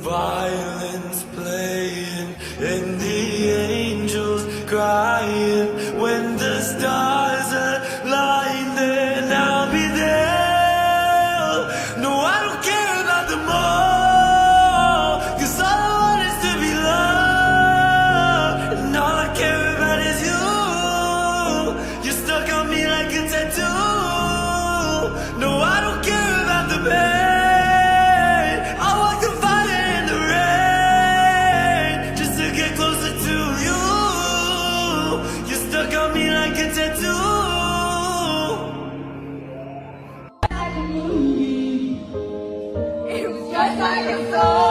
Violins playing and the angels crying. When the stars align, then I'll be there. No, I don't care about them all, 'cause all I want is to be loved, and all I care about is you. You're stuck on me like a tattoo. No, I don't care about the pain. Got me like a tattoo. It was just like a song.